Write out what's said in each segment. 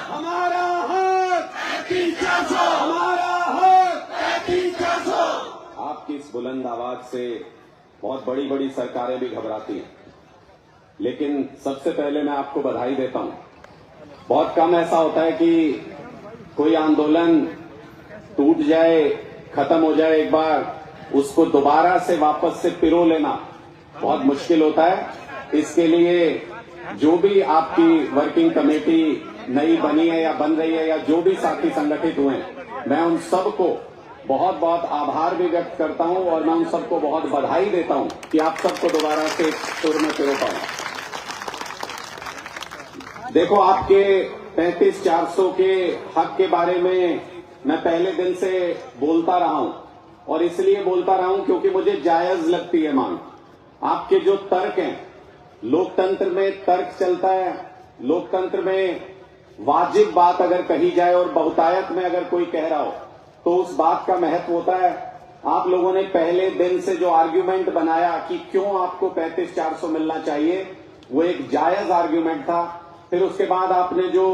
हमारा हक, हमारा हक। आपकी इस बुलंद आवाज से बहुत बड़ी बड़ी सरकारें भी घबराती हैं, लेकिन सबसे पहले मैं आपको बधाई देता हूं। बहुत कम ऐसा होता है कि कोई आंदोलन टूट जाए, खत्म हो जाए एक बार, उसको दोबारा से वापस से पिरो लेना बहुत मुश्किल होता है। इसके लिए जो भी आपकी वर्किंग कमेटी नई बनी है या बन रही है, या जो भी साथी संगठित हुए हैं, मैं उन सबको बहुत बहुत आभार भी व्यक्त करता हूं और मैं उन सबको बहुत बधाई देता हूं कि आप सबको दोबारा से सुर में पिरो पाए। देखो, आपके 35,400 के हक के बारे में मैं पहले दिन से बोलता रहा हूं, और इसलिए बोलता रहा हूं क्योंकि मुझे जायज लगती है मांग। आपके जो तर्क हैं, लोकतंत्र में तर्क चलता है, लोकतंत्र में वाजिब बात अगर कही जाए और बहुतायत में अगर कोई कह रहा हो तो उस बात का महत्व होता है। आप लोगों ने पहले दिन से जो आर्ग्यूमेंट बनाया कि क्यों आपको 35,400 मिलना चाहिए, वो एक जायज आर्ग्यूमेंट था। फिर उसके बाद आपने जो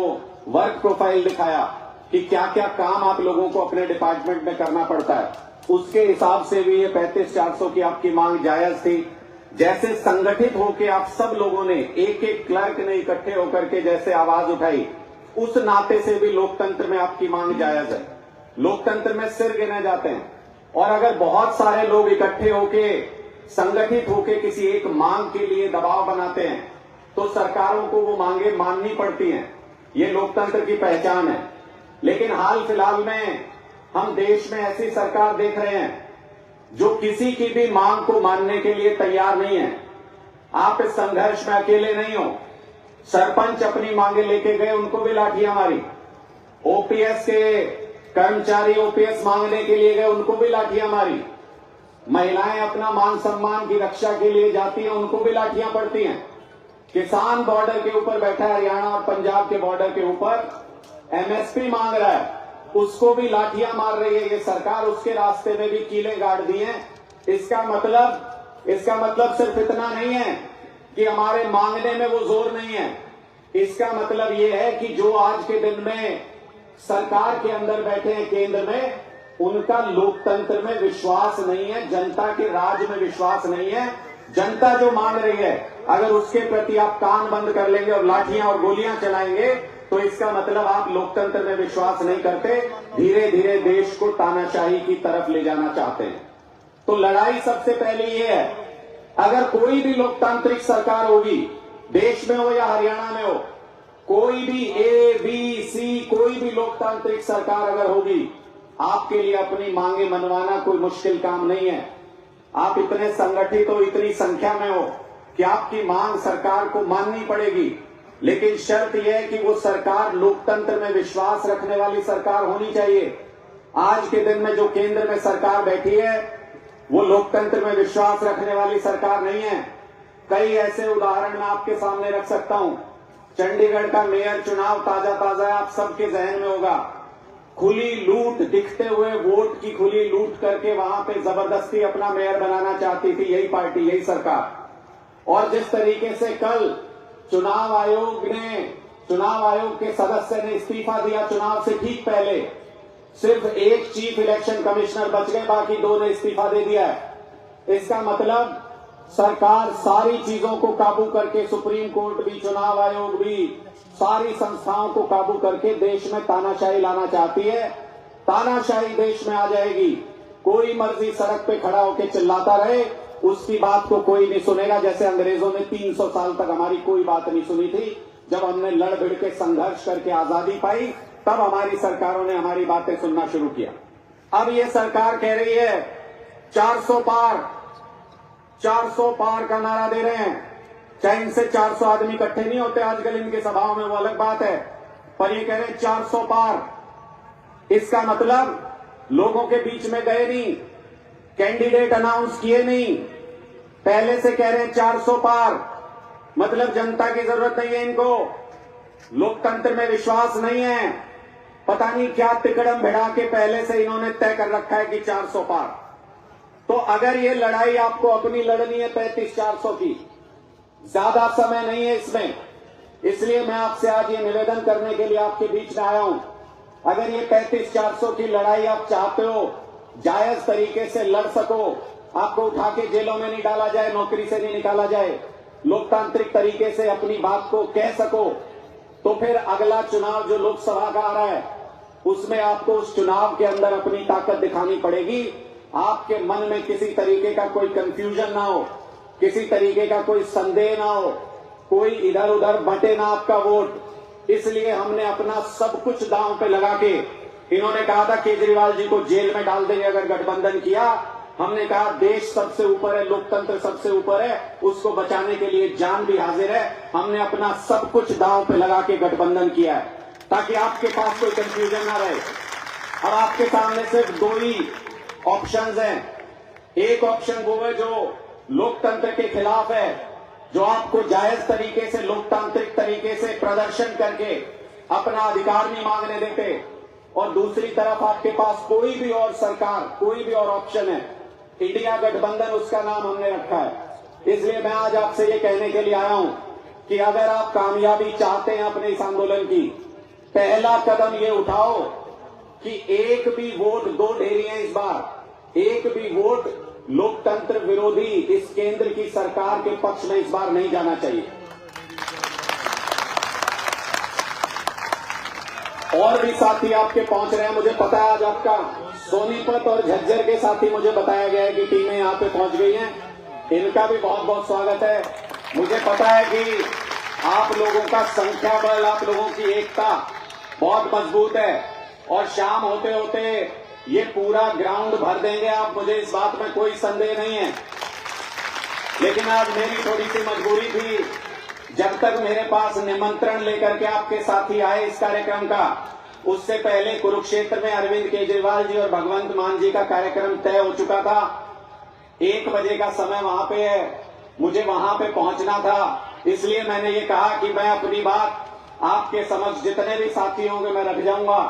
वर्क प्रोफाइल दिखाया कि क्या क्या काम आप लोगों को अपने डिपार्टमेंट में करना पड़ता है, उसके हिसाब से भी ये 35,400 की आपकी मांग जायज थी। जैसे संगठित होकर आप सब लोगों ने एक एक क्लर्क ने इकट्ठे होकर के जैसे आवाज उठाई, उस नाते से भी लोकतंत्र में आपकी मांग जायज है। लोकतंत्र में सिर गिने जाते हैं, और अगर बहुत सारे लोग इकट्ठे होके संगठित होके किसी एक मांग के लिए दबाव बनाते हैं तो सरकारों को वो मांगे माननी पड़ती हैं। ये लोकतंत्र की पहचान है। लेकिन हाल फिलहाल में हम देश में ऐसी सरकार देख रहे हैं जो किसी की भी मांग को मानने के लिए तैयार नहीं है। आप इस संघर्ष में अकेले नहीं हो। सरपंच अपनी मांगे लेके गए, उनको भी लाठियां मारी। ओपीएस के कर्मचारी ओपीएस मांगने के लिए गए, उनको भी लाठियां मारी। महिलाएं अपना मान सम्मान की रक्षा के लिए जाती हैं, उनको भी लाठियां पड़ती हैं। किसान बॉर्डर के ऊपर बैठा है, हरियाणा और पंजाब के बॉर्डर के ऊपर एमएसपी मांग रहा है, उसको भी लाठियां मार रही है ये सरकार। उसके रास्ते में भी कीले गाड़ दिए हैं। इसका मतलब सिर्फ इतना नहीं है कि हमारे मांगने में वो जोर नहीं है। इसका मतलब ये है कि जो आज के दिन में सरकार के अंदर बैठे हैं केंद्र में, उनका लोकतंत्र में विश्वास नहीं है, जनता के राज में विश्वास नहीं है। जनता जो मांग रही है, अगर उसके प्रति आप कान बंद कर लेंगे और लाठियां और गोलियां चलाएंगे तो इसका मतलब आप लोकतंत्र में विश्वास नहीं करते, धीरे धीरे देश को तानाशाही की तरफ ले जाना चाहते हैं। तो लड़ाई सबसे पहले ये है, अगर कोई भी लोकतांत्रिक सरकार होगी, देश में हो या हरियाणा में हो, कोई भी ए बी सी कोई भी लोकतांत्रिक सरकार अगर होगी, आपके लिए अपनी मांगे मनवाना कोई मुश्किल काम नहीं है। आप इतने संगठित हो, इतनी संख्या में हो कि आपकी मांग सरकार को माननी पड़ेगी। लेकिन शर्त यह है कि वो सरकार लोकतंत्र में विश्वास रखने वाली सरकार होनी चाहिए। आज के दिन में जो केंद्र में सरकार बैठी है, वो लोकतंत्र में विश्वास रखने वाली सरकार नहीं है। कई ऐसे उदाहरण मैं आपके सामने रख सकता हूं। चंडीगढ़ का मेयर चुनाव ताजा ताजा आप सबके जहन में होगा। खुली लूट, दिखते हुए वोट की खुली लूट करके वहां पे जबरदस्ती अपना मेयर बनाना चाहती थी यही पार्टी, यही सरकार। और जिस तरीके से कल चुनाव आयोग के सदस्य ने इस्तीफा दिया, चुनाव से ठीक पहले सिर्फ एक चीफ इलेक्शन कमिश्नर बच गए, बाकी 2 ने इस्तीफा दे दिया है। इसका मतलब सरकार सारी चीजों को काबू करके, सुप्रीम कोर्ट भी, चुनाव आयोग भी, सारी संस्थाओं को काबू करके देश में तानाशाही लाना चाहती है। तानाशाही देश में आ जाएगी। कोई मर्जी सड़क पे खड़ा होकर चिल्लाता रहे, उसकी बात को कोई नहीं सुनेगा। जैसे अंग्रेजों ने 300 साल तक हमारी कोई बात नहीं सुनी थी। जब हमने लड़ भिड़ के संघर्ष करके आजादी पाई, तब हमारी सरकारों ने हमारी बातें सुनना शुरू किया। अब ये सरकार कह रही है 400 पार का नारा दे रहे हैं। चाहे इनसे 400 आदमी इकट्ठे नहीं होते आजकल इनके सभाओं में, वो अलग बात है, पर ये कह रहे हैं 400 पार। इसका मतलब लोगों के बीच में गए नहीं, कैंडिडेट अनाउंस किए नहीं, पहले से कह रहे हैं 400 पार। मतलब जनता की जरूरत नहीं है इनको, लोकतंत्र में विश्वास नहीं है। पता नहीं क्या तिकड़म भिड़ा के पहले से इन्होंने तय कर रखा है कि 400 पार। तो अगर ये लड़ाई आपको अपनी लड़नी है 35,400 की, ज्यादा समय नहीं है इसमें। इसलिए मैं आपसे आज ये निवेदन करने के लिए आपके बीच में आया हूं। अगर ये 35-400 की लड़ाई आप चाहते हो, जायज तरीके से लड़ सको, आपको उठा के जेलों में नहीं डाला जाए, नौकरी से नहीं निकाला जाए, लोकतांत्रिक तरीके से अपनी बात को कह सको, तो फिर अगला चुनाव जो लोकसभा का आ रहा है उसमें आपको उस चुनाव के अंदर अपनी ताकत दिखानी पड़ेगी। आपके मन में किसी तरीके का कोई कंफ्यूजन ना हो, किसी तरीके का कोई संदेह ना हो, कोई इधर उधर बटे ना आपका वोट। इसलिए हमने अपना सब कुछ दांव पे लगा के, इन्होंने कहा था केजरीवाल जी को जेल में डाल देंगे अगर गठबंधन किया, हमने कहा देश सबसे ऊपर है, लोकतंत्र सबसे ऊपर है, उसको बचाने के लिए जान भी हाजिर है। हमने अपना सब कुछ दांव पे लगा के गठबंधन किया है ताकि आपके पास कोई कंफ्यूजन ना रहे। अब आपके सामने सिर्फ दो ही ऑप्शंस हैं। एक ऑप्शन वो है जो लोकतंत्र के खिलाफ है, जो आपको जायज तरीके से, लोकतांत्रिक तरीके से प्रदर्शन करके अपना अधिकार नहीं मांगने देते, और दूसरी तरफ आपके पास कोई भी और सरकार, कोई भी और ऑप्शन है, इंडिया गठबंधन उसका नाम हमने रखा है। इसलिए मैं आज आपसे ये कहने के लिए आया हूं कि अगर आप कामयाबी चाहते हैं अपने इस आंदोलन की, पहला कदम ये उठाओ कि एक भी वोट, 2 ढेरियां इस बार, एक भी वोट लोकतंत्र विरोधी इस केंद्र की सरकार के पक्ष में इस बार नहीं जाना चाहिए। और भी साथी आपके पहुंच रहे हैं, मुझे पता है आज आपका सोनीपत और झज्जर के साथी मुझे बताया गया है कि टीमें यहां पे पहुंच गई हैं। इनका भी बहुत बहुत स्वागत है। मुझे पता है कि आप लोगों का संख्या बल, आप लोगों की एकता बहुत मजबूत है और शाम होते होते ये पूरा ग्राउंड भर देंगे आप, मुझे इस बात में कोई संदेह नहीं है। लेकिन आज मेरी थोड़ी सी मजबूरी थी, जब तक मेरे पास निमंत्रण लेकर के आपके साथी आए इस कार्यक्रम का, उससे पहले कुरुक्षेत्र में अरविंद केजरीवाल जी और भगवंत मान जी का कार्यक्रम तय हो चुका था। 1 बजे का समय वहां पे है, मुझे वहां पे पहुंचना था। इसलिए मैंने ये कहा कि मैं अपनी बात आपके समक्ष, जितने भी साथी होंगे मैं रख जाऊंगा।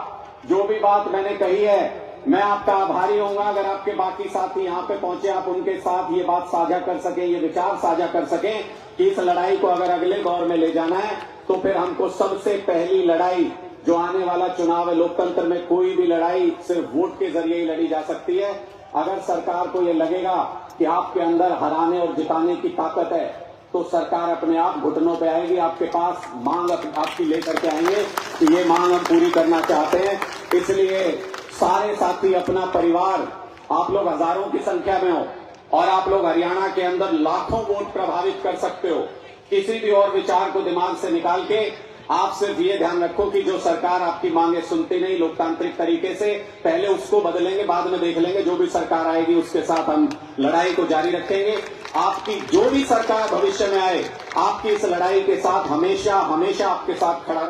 जो भी बात मैंने कही है, मैं आपका आभारी होऊंगा अगर आपके बाकी साथी यहाँ पे पहुंचे, आप उनके साथ ये बात साझा कर सकें, ये विचार साझा कर सकें कि इस लड़ाई को अगर अगले दौर में ले जाना है तो फिर हमको सबसे पहली लड़ाई जो आने वाला चुनाव है, लोकतंत्र में कोई भी लड़ाई सिर्फ वोट के जरिए ही लड़ी जा सकती है। अगर सरकार को ये लगेगा कि आपके अंदर हराने और जिताने की ताकत है तो सरकार अपने आप घुटनों पे आएगी, आपके पास मांग आपकी लेकर के आएंगे कि ये मांग हम पूरी करना चाहते हैं। इसलिए सारे साथी, अपना परिवार, आप लोग हजारों की संख्या में हो और आप लोग हरियाणा के अंदर लाखों वोट प्रभावित कर सकते हो। किसी भी और विचार को दिमाग से निकाल के आप सिर्फ ये ध्यान रखो कि जो सरकार आपकी मांगे सुनती नहीं लोकतांत्रिक तरीके से, पहले उसको बदलेंगे, बाद में देख लेंगे। जो भी सरकार आएगी उसके साथ हम लड़ाई को जारी रखेंगे। आपकी जो भी सरकार भविष्य में आए, आपकी इस लड़ाई के साथ हमेशा हमेशा आपके साथ खड़ा